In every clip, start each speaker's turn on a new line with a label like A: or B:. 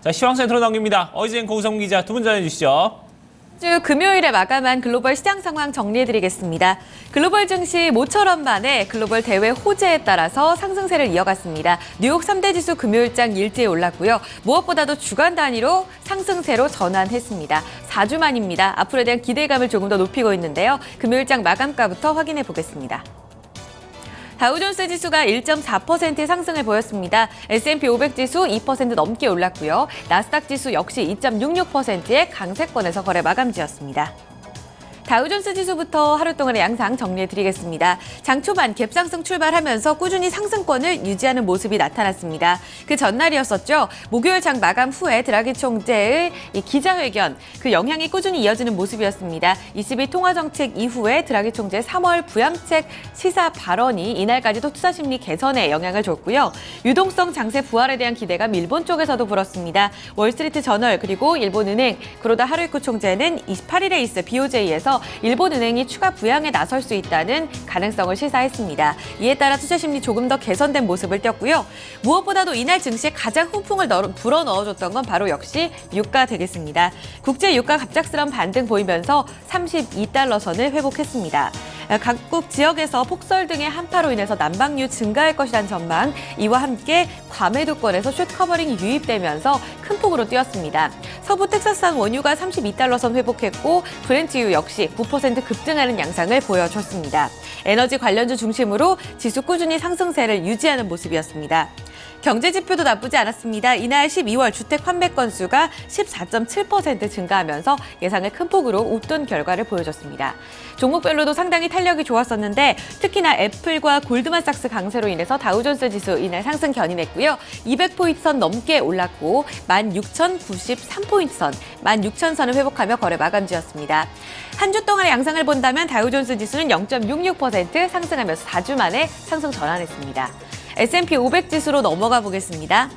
A: 자, 시황센터로 넘깁니다. 어이젠 고우성 기자 두 분 전해주시죠.
B: 주 금요일에 마감한 글로벌 시장 상황 정리해드리겠습니다. 글로벌 증시 모처럼 만에 글로벌 대외 호재에 따라서 상승세를 이어갔습니다. 뉴욕 3대 지수 금요일장 일제히 올랐고요. 무엇보다도 주간 단위로 상승세로 전환했습니다. 4주 만입니다. 앞으로에 대한 기대감을 조금 더 높이고 있는데요. 금요일장 마감가부터 확인해 보겠습니다. 다우존스 지수가 1.4%의 상승을 보였습니다. S&P 500 지수 2% 넘게 올랐고요. 나스닥 지수 역시 2.66%의 강세권에서 거래 마감지였습니다. 다우존스 지수부터 하루 동안의 양상 정리해드리겠습니다. 장 초반 갭상승 출발하면서 꾸준히 상승권을 유지하는 모습이 나타났습니다. 그 전날이었었죠. 목요일 장 마감 후에 드라기 총재의 기자회견, 그 영향이 꾸준히 이어지는 모습이었습니다. 22 통화정책 이후에 드라기 총재의 3월 부양책 시사 발언이 이날까지도 투자심리 개선에 영향을 줬고요. 유동성 장세 부활에 대한 기대감 일본 쪽에서도 불었습니다. 월스트리트 저널 그리고 일본은행 구로다 하루이코 총재는 28일에 있을 BOJ에서 일본은행이 추가 부양에 나설 수 있다는 가능성을 시사했습니다. 이에 따라 투자심리 조금 더 개선된 모습을 띄었고요. 무엇보다도 이날 증시에 가장 훈풍을 불어넣어줬던 건 바로 역시 유가 되겠습니다. 국제 유가 갑작스런 반등 보이면서 32달러 선을 회복했습니다. 각국 지역에서 폭설 등의 한파로 인해서 난방류 증가할 것이란 전망, 이와 함께 과매도권에서 숏 커버링이 유입되면서 큰 폭으로 뛰었습니다. 서부 텍사스산 원유가 32달러 선 회복했고 브렌트유 역시 9% 급등하는 양상을 보여줬습니다. 에너지 관련주 중심으로 지수 꾸준히 상승세를 유지하는 모습이었습니다. 경제 지표도 나쁘지 않았습니다. 이날 12월 주택 판매 건수가 14.7% 증가하면서 예상을 큰 폭으로 웃돈 결과를 보여줬습니다. 종목별로도 상당히 탄력이 좋았었는데 특히나 애플과 골드만삭스 강세로 인해서 다우존스 지수 이날 상승 견인했고요. 200포인트 선 넘게 올랐고 16,093포인트 선, 16,000선을 회복하며 거래 마감지였습니다. 한 주 동안의 양상을 본다면 다우존스 지수는 0.66% 상승하면서 4주 만에 상승 전환했습니다. S&P 500 지수로 넘어가 보겠습니다.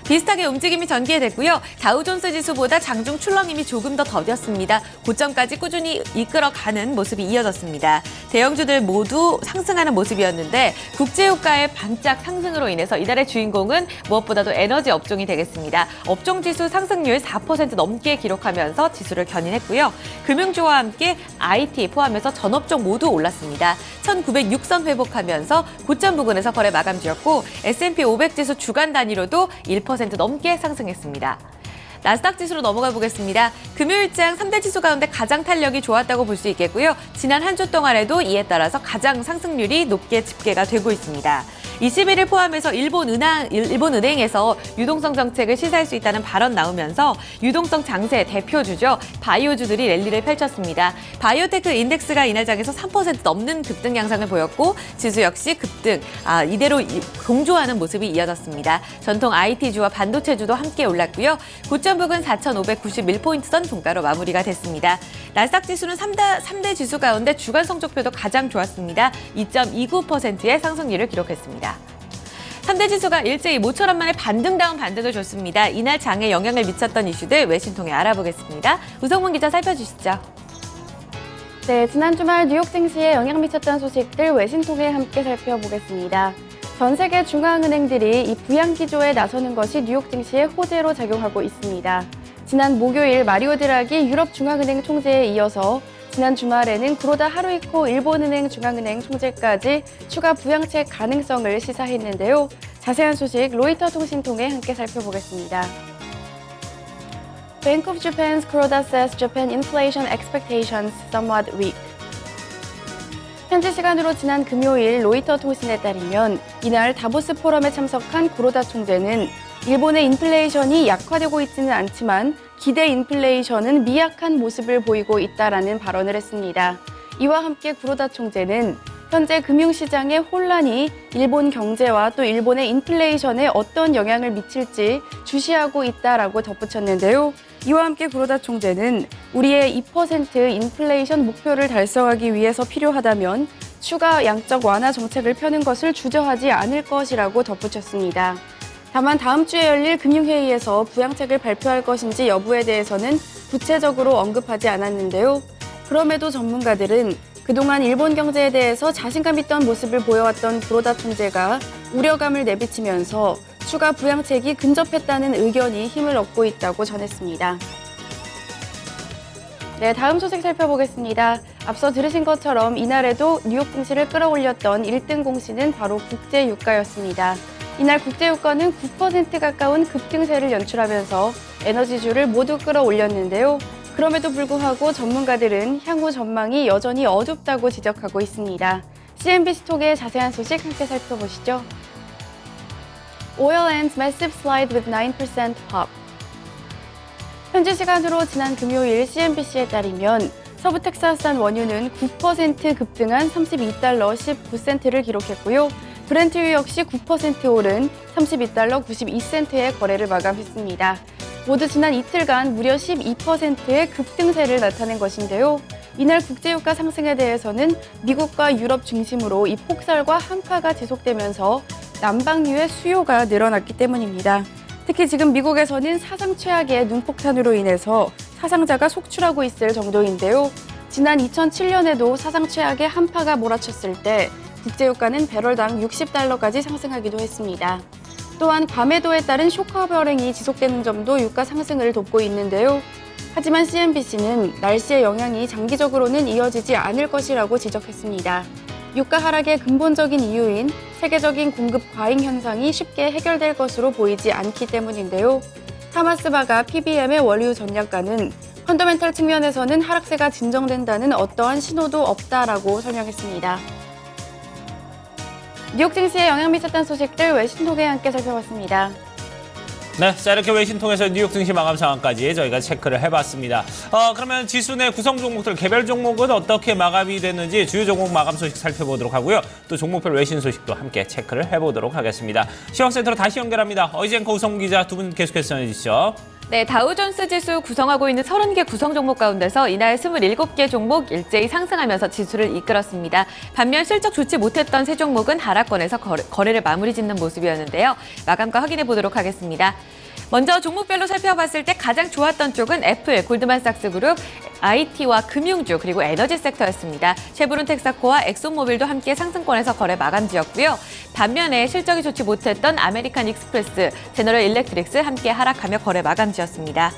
B: 비슷하게 움직임이 전개됐고요. 다우존스 지수보다 장중 출렁임이 조금 더 더뎠습니다. 고점까지 꾸준히 이끌어가는 모습이 이어졌습니다. 대형주들 모두 상승하는 모습이었는데 국제유가의 반짝 상승으로 인해서 이달의 주인공은 무엇보다도 에너지 업종이 되겠습니다. 업종 지수 상승률 4% 넘게 기록하면서 지수를 견인했고요. 금융주와 함께 IT 포함해서 전업종 모두 올랐습니다. 1906선 회복하면서 고점 부근에서 거래 마감지였고 S&P 500 지수 주간 단위로도 1% 넘게 상승했습니다. 나스닥 지수로 넘어가 보겠습니다. 금요일장 3대 지수 가운데 가장 탄력이 좋았다고 볼 수 있겠고요. 지난 한 주 동안에도 이에 따라서 가장 상승률이 높게 집계가 되고 있습니다. 21일 포함해서 일본은행에서 유동성 정책을 시사할 수 있다는 발언 나오면서 유동성 장세 대표주죠. 바이오주들이 랠리를 펼쳤습니다. 바이오테크 인덱스가 이날 장에서 3% 넘는 급등 양상을 보였고 지수 역시 급등, 이대로 동조하는 모습이 이어졌습니다. 전통 IT주와 반도체주도 함께 올랐고요. 고점 부근 4,591포인트 선 종가로 마무리가 됐습니다. 나스닥 지수는 3대 지수 가운데 주간 성적표도 가장 좋았습니다. 2.29%의 상승률을 기록했습니다. 3대 지수가 일제히 모처럼 만에 반등다운 반등을 줬습니다. 이날 장에 영향을 미쳤던 이슈들 외신 통해 알아보겠습니다. 우성문 기자 살펴주시죠.
C: 네, 지난 주말 뉴욕 증시에 영향 미쳤던 소식들 외신 통해 함께 살펴보겠습니다. 전 세계 중앙은행들이 이 부양 기조에 나서는 것이 뉴욕 증시의 호재로 작용하고 있습니다. 지난 목요일 마리오 드라기 유럽 중앙은행 총재에 이어서 지난 주말에는 구로다 하루이코 일본은행 중앙은행 총재까지 추가 부양책 가능성을 시사했는데요. 자세한 소식 로이터 통신 통해 함께 살펴보겠습니다. Bank of Japan's Kuroda says Japan inflation expectations somewhat weak. 현지 시간으로 지난 금요일 로이터 통신에 따르면 이날 다보스 포럼에 참석한 구로다 총재는 일본의 인플레이션이 약화되고 있지는 않지만 기대 인플레이션은 미약한 모습을 보이고 있다라는 발언을 했습니다. 이와 함께 구로다 총재는 현재 금융시장의 혼란이 일본 경제와 또 일본의 인플레이션에 어떤 영향을 미칠지 주시하고 있다라고 덧붙였는데요. 이와 함께 구로다 총재는 우리의 2% 인플레이션 목표를 달성하기 위해서 필요하다면 추가 양적 완화 정책을 펴는 것을 주저하지 않을 것이라고 덧붙였습니다. 다만 다음 주에 열릴 금융회의에서 부양책을 발표할 것인지 여부에 대해서는 구체적으로 언급하지 않았는데요. 그럼에도 전문가들은 그동안 일본 경제에 대해서 자신감 있던 모습을 보여왔던 구로다 총재가 우려감을 내비치면서 추가 부양책이 근접했다는 의견이 힘을 얻고 있다고 전했습니다. 네, 다음 소식 살펴보겠습니다. 앞서 들으신 것처럼 이날에도 뉴욕 증시를 끌어올렸던 1등 공시는 바로 국제유가였습니다. 이날 국제유가는 9% 가까운 급등세를 연출하면서 에너지주를 모두 끌어올렸는데요. 그럼에도 불구하고 전문가들은 향후 전망이 여전히 어둡다고 지적하고 있습니다. CNBC 톡의 자세한 소식 함께 살펴보시죠. Oil ends massive slide with 9% pop. 현지 시간으로 지난 금요일 CNBC에 따르면 서부 텍사스산 원유는 9% 급등한 32달러 19센트를 기록했고요. 브렌트유 역시 9% 오른 32달러 92센트의 거래를 마감했습니다. 모두 지난 이틀간 무려 12%의 급등세를 나타낸 것인데요. 이날 국제유가 상승에 대해서는 미국과 유럽 중심으로 이 폭설과 한파가 지속되면서 난방유의 수요가 늘어났기 때문입니다. 특히 지금 미국에서는 사상 최악의 눈폭탄으로 인해서 사상자가 속출하고 있을 정도인데요. 지난 2007년에도 사상 최악의 한파가 몰아쳤을 때 국제유가는 배럴당 60달러까지 상승하기도 했습니다. 또한 과매도에 따른 쇼크 발행이 지속되는 점도 유가 상승을 돕고 있는데요. 하지만 CNBC는 날씨의 영향이 장기적으로는 이어지지 않을 것이라고 지적했습니다. 유가 하락의 근본적인 이유인 세계적인 공급 과잉 현상이 쉽게 해결될 것으로 보이지 않기 때문인데요. 타마스바가 PBM의 원유 전략가는 펀더멘털 측면에서는 하락세가 진정된다는 어떠한 신호도 없다라고 설명했습니다. 뉴욕 증시에 영향 미쳤던 소식들 외신톡에 함께 살펴봤습니다.
A: 네, 자 이렇게 외신 통해서 뉴욕 증시 마감 상황까지 저희가 체크를 해봤습니다. 그러면 지수 내 구성 종목들 개별 종목은 어떻게 마감이 됐는지 주요 종목 마감 소식 살펴보도록 하고요. 또 종목별 외신 소식도 함께 체크를 해보도록 하겠습니다. 시황센터로 다시 연결합니다. 어이젠 고성 기자 두 분 계속해서 전해주시죠.
B: 네, 다우존스 지수 구성하고 있는 30개 구성 종목 가운데서 이날 27개 종목 일제히 상승하면서 지수를 이끌었습니다. 반면 실적 좋지 못했던 세 종목은 하락권에서 거래를 마무리 짓는 모습이었는데요. 마감가 확인해 보도록 하겠습니다. 먼저 종목별로 살펴봤을 때 가장 좋았던 쪽은 애플, 골드만삭스 그룹, IT와 금융주 그리고 에너지 섹터였습니다. 쉐브론 텍사코와 엑소모빌도 함께 상승권에서 거래 마감지였고요. 반면에 실적이 좋지 못했던 아메리칸 익스프레스, 제너럴 일렉트릭스 함께 하락하며 거래 마감지였습니다.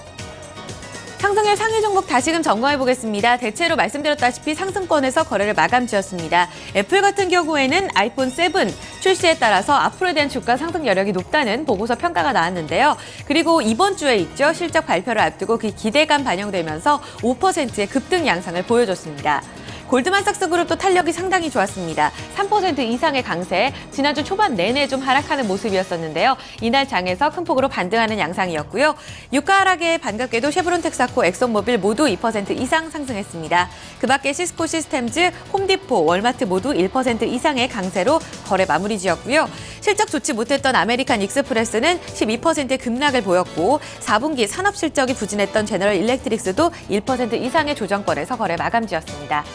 B: 상승률 상위 종목 다시금 점검해 보겠습니다. 대체로 말씀드렸다시피 상승권에서 거래를 마감지었습니다. 애플 같은 경우에는 아이폰 7 출시에 따라서 앞으로에 대한 주가 상승 여력이 높다는 보고서 평가가 나왔는데요. 그리고 이번 주에 있죠. 실적 발표를 앞두고 그 기대감 반영되면서 5%의 급등 양상을 보여줬습니다. 골드만삭스 그룹도 탄력이 상당히 좋았습니다. 3% 이상의 강세, 지난주 초반 내내 좀 하락하는 모습이었었는데요. 이날 장에서 큰 폭으로 반등하는 양상이었고요. 유가 하락에 반갑게도 쉐브론 텍사코, 엑손모빌 모두 2% 이상 상승했습니다. 그 밖에 시스코 시스템즈, 홈디포, 월마트 모두 1% 이상의 강세로 거래 마무리 지었고요. 실적 좋지 못했던 아메리칸 익스프레스는 12% 급락을 보였고 4분기 산업 실적이 부진했던 제너럴 일렉트릭스도 1% 이상의 조정권에서 거래 마감지었습니다.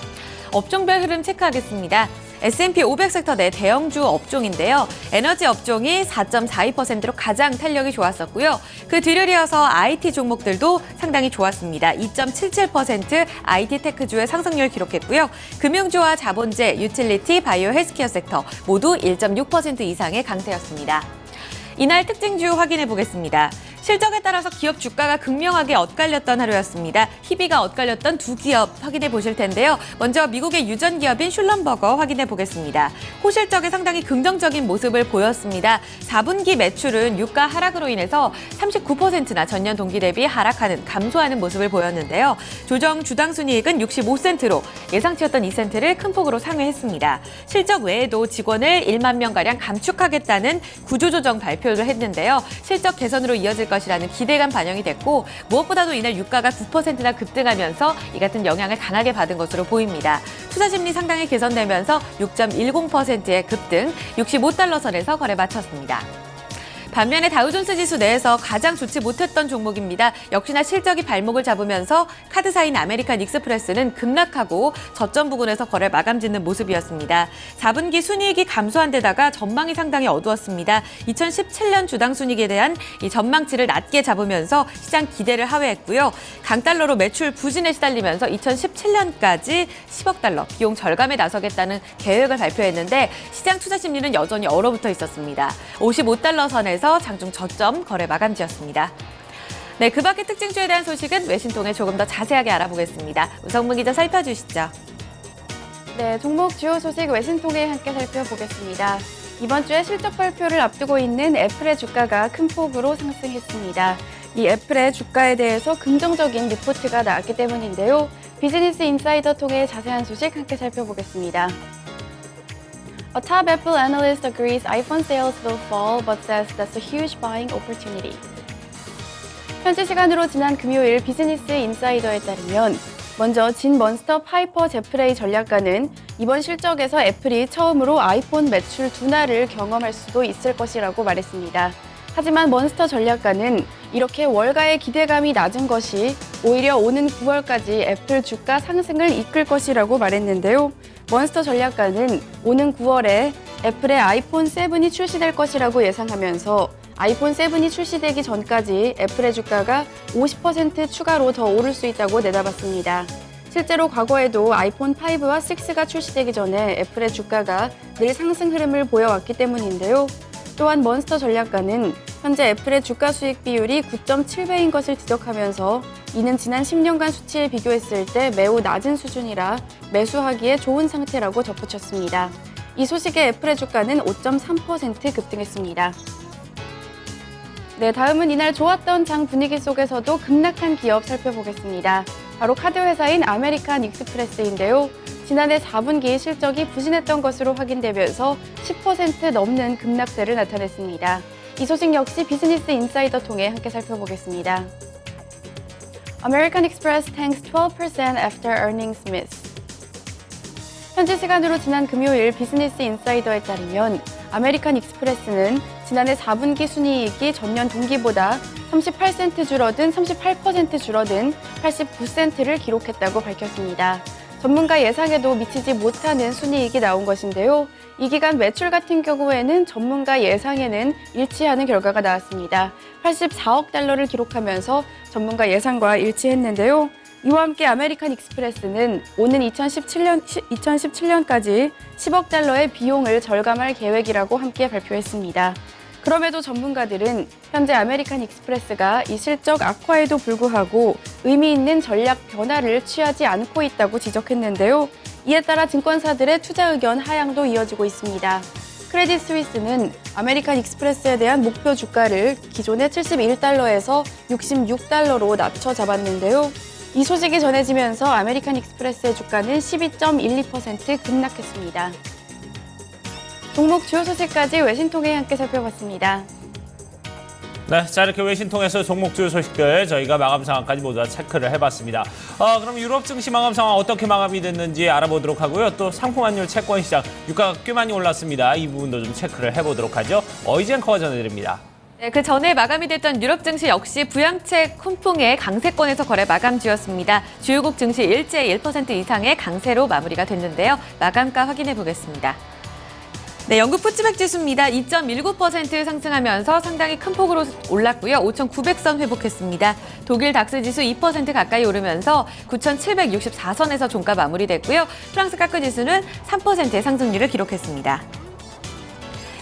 B: 업종별 흐름 체크하겠습니다. S&P 500 섹터 내 대형주 업종인데요. 에너지 업종이 4.42%로 가장 탄력이 좋았었고요. 그 뒤를 이어서 IT 종목들도 상당히 좋았습니다. 2.77% IT 테크주의 상승률 기록했고요. 금융주와 자본재, 유틸리티, 바이오 헬스케어 섹터 모두 1.6% 이상의 강세였습니다. 이날 특징주 확인해 보겠습니다. 실적에 따라서 기업 주가가 극명하게 엇갈렸던 하루였습니다. 희비가 엇갈렸던 두 기업 확인해 보실 텐데요. 먼저 미국의 유전 기업인 슐럼버거 확인해 보겠습니다. 호실적에 상당히 긍정적인 모습을 보였습니다. 4분기 매출은 유가 하락으로 인해서 39%나 전년 동기 대비 하락하는 감소하는 모습을 보였는데요. 조정 주당 순이익은 65센트로 예상치였던 2센트를 큰 폭으로 상회했습니다. 실적 외에도 직원을 1만 명가량 감축하겠다는 구조조정 발표를 했는데요. 실적 개선으로 이어질 것이라는 기대감 반영이 됐고 무엇보다도 이날 유가가 9%나 급등하면서 이 같은 영향을 강하게 받은 것으로 보입니다. 투자 심리 상당히 개선되면서 6.10%의 급등, 65달러 선에서 거래 마쳤습니다. 반면에 다우존스 지수 내에서 가장 좋지 못했던 종목입니다. 역시나 실적이 발목을 잡으면서 카드사인 아메리칸 익스프레스는 급락하고 저점 부근에서 거래 마감짓는 모습이었습니다. 4분기 순이익이 감소한 데다가 전망이 상당히 어두웠습니다. 2017년 주당 순이익에 대한 이 전망치를 낮게 잡으면서 시장 기대를 하회했고요. 강달러로 매출 부진에 시달리면서 2017년까지 10억 달러 비용 절감에 나서겠다는 계획을 발표했는데 시장 투자 심리는 여전히 얼어붙어 있었습니다. 55달러 선에서 상승세에서 장중 저점 거래 마감지였습니다. 네, 그 밖의 특징주에 대한 소식은 외신통해 조금 더 자세하게 알아보겠습니다. 우성문 기자 살펴주시죠.
C: 네, 종목 주요 소식 외신통해 함께 살펴보겠습니다. 이번 주에 실적 발표를 앞두고 있는 애플의 주가가 큰 폭으로 상승했습니다. 이 애플의 주가에 대해서 긍정적인 리포트가 나왔기 때문인데요. 비즈니스 인사이더 통해 자세한 소식 함께 살펴보겠습니다. A top Apple analyst agrees iPhone sales will fall but says that's a huge buying opportunity. 현지 시간으로 지난 금요일 비즈니스 인사이더에 따르면 먼저 진 몬스터 파이퍼 제프레이 전략가는 이번 실적에서 애플이 처음으로 아이폰 매출 둔화를 경험할 수도 있을 것이라고 말했습니다. 하지만 몬스터 전략가는 이렇게 월가의 기대감이 낮은 것이 오히려 오는 9월까지 애플 주가 상승을 이끌 것이라고 말했는데요. 몬스터 전략가는 오는 9월에 애플의 아이폰 7이 출시될 것이라고 예상하면서 아이폰 7이 출시되기 전까지 애플의 주가가 50% 추가로 더 오를 수 있다고 내다봤습니다. 실제로 과거에도 아이폰 5와 6가 출시되기 전에 애플의 주가가 늘 상승 흐름을 보여왔기 때문인데요. 또한 몬스터 전략가는 현재 애플의 주가 수익 비율이 9.7배인 것을 지적하면서 이는 지난 10년간 수치에 비교했을 때 매우 낮은 수준이라 매수하기에 좋은 상태라고 덧붙였습니다. 이 소식에 애플의 주가는 5.3% 급등했습니다. 네, 다음은 이날 좋았던 장 분위기 속에서도 급락한 기업 살펴보겠습니다. 바로 카드 회사인 아메리칸 익스프레스인데요. 지난해 4분기 실적이 부진했던 것으로 확인되면서 10% 넘는 급락세를 나타냈습니다. 이 소식 역시 비즈니스 인사이더 통해 함께 살펴보겠습니다. American Express tanks 12% after earnings miss. 현지 시간으로 지난 금요일 비즈니스 인사이더에 따르면 아메리칸 익스프레스는 지난해 4분기 순이익이 전년 동기보다 38% 줄어든 89센트를 기록했다고 밝혔습니다. 전문가 예상에도 미치지 못하는 순이익이 나온 것인데요. 이 기간 매출 같은 경우에는 전문가 예상에는 일치하는 결과가 나왔습니다. 84억 달러를 기록하면서 전문가 예상과 일치했는데요. 이와 함께 아메리칸 익스프레스는 오는 2017년까지 10억 달러의 비용을 절감할 계획이라고 함께 발표했습니다. 그럼에도 전문가들은 현재 아메리칸 익스프레스가 이 실적 악화에도 불구하고 의미 있는 전략 변화를 취하지 않고 있다고 지적했는데요. 이에 따라 증권사들의 투자 의견 하향도 이어지고 있습니다. 크레딧 스위스는 아메리칸 익스프레스에 대한 목표 주가를 기존의 71달러에서 66달러로 낮춰 잡았는데요. 이 소식이 전해지면서 아메리칸 익스프레스의 주가는 12.12% 급락했습니다. 종목 주요 소식까지 외신통해 함께 살펴봤습니다.
A: 네, 자 이렇게 외신통해서 종목 주요 소식들 저희가 마감 상황까지 모두 다 체크를 해봤습니다. 그럼 유럽 증시 마감 상황 어떻게 마감이 됐는지 알아보도록 하고요. 또 상품 환율 채권 시장 유가가 꽤 많이 올랐습니다. 이 부분도 좀 체크를 해보도록 하죠. 어이젠 커버 전해드립니다.
B: 네, 그 전에 마감이 됐던 유럽 증시 역시 부양책 훈풍의 강세권에서 거래 마감주였습니다. 주요국 증시 일제 1% 이상의 강세로 마무리가 됐는데요. 마감가 확인해 보겠습니다. 네, 영국 푸츠백 지수입니다. 2.19% 상승하면서 상당히 큰 폭으로 올랐고요. 5,900선 회복했습니다. 독일 닥스 지수 2% 가까이 오르면서 9,764선에서 종가 마무리됐고요. 프랑스 카크 지수는 3%의 상승률을 기록했습니다.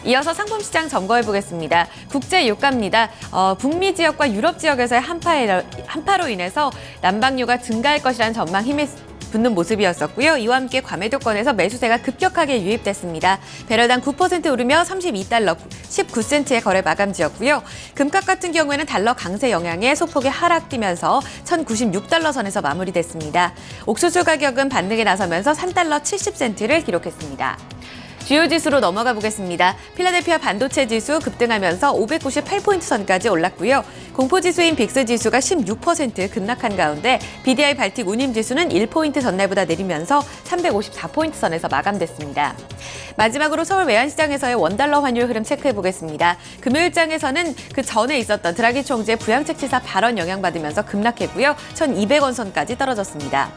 B: 이어서 상품시장 점거해 보겠습니다. 국제 유가입니다. 북미 지역과 유럽 지역에서의 한파로 인해서 난방료가 증가할 것이라는 전망 힘이 붙는 모습이었었고요. 이와 함께 과매도권에서 매수세가 급격하게 유입됐습니다. 배럴당 9% 오르며 32달러 19센트의 거래 마감지였고요. 금값 같은 경우에는 달러 강세 영향에 소폭의 하락뛰면서 1,096달러 선에서 마무리됐습니다. 옥수수 가격은 반등에 나서면서 3달러 70센트를 기록했습니다. 주요 지수로 넘어가 보겠습니다. 필라델피아 반도체 지수 급등하면서 598포인트 선까지 올랐고요. 공포지수인 빅스 지수가 16% 급락한 가운데 BDI 발틱 운임 지수는 1포인트 전날보다 내리면서 354포인트 선에서 마감됐습니다. 마지막으로 서울 외환시장에서의 원달러 환율 흐름 체크해 보겠습니다. 금요일장에서는 그 전에 있었던 드라기 총재 부양책 시사 발언 영향받으면서 급락했고요. 1,200원 선까지 떨어졌습니다.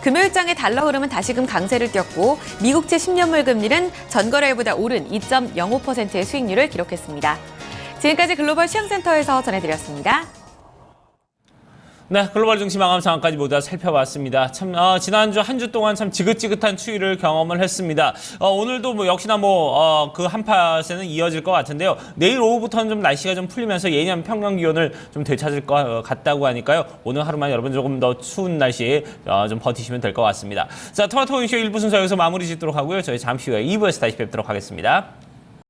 B: 금요일장의 달러 흐름은 다시금 강세를 띄었고 미국채 10년물 금리는 전거래일보다 오른 2.05%의 수익률을 기록했습니다. 지금까지 글로벌 시황센터에서 전해드렸습니다.
A: 네, 글로벌 증시 마감 상황까지 모두 다 살펴봤습니다. 참 지난주 한 주 동안 참 지긋지긋한 추위를 경험을 했습니다. 오늘도 뭐 역시나 그 한파세는 이어질 것 같은데요. 내일 오후부터는 좀 날씨가 좀 풀리면서 예년 평년 기온을 좀 되찾을 것 같다고 하니까요. 오늘 하루만 여러분 조금 더 추운 날씨에 좀 버티시면 될 것 같습니다. 자, 토마토 인쇼 1부 순서 여기서 마무리 짓도록 하고요. 저희 잠시 후에 2부에서 다시 뵙도록 하겠습니다.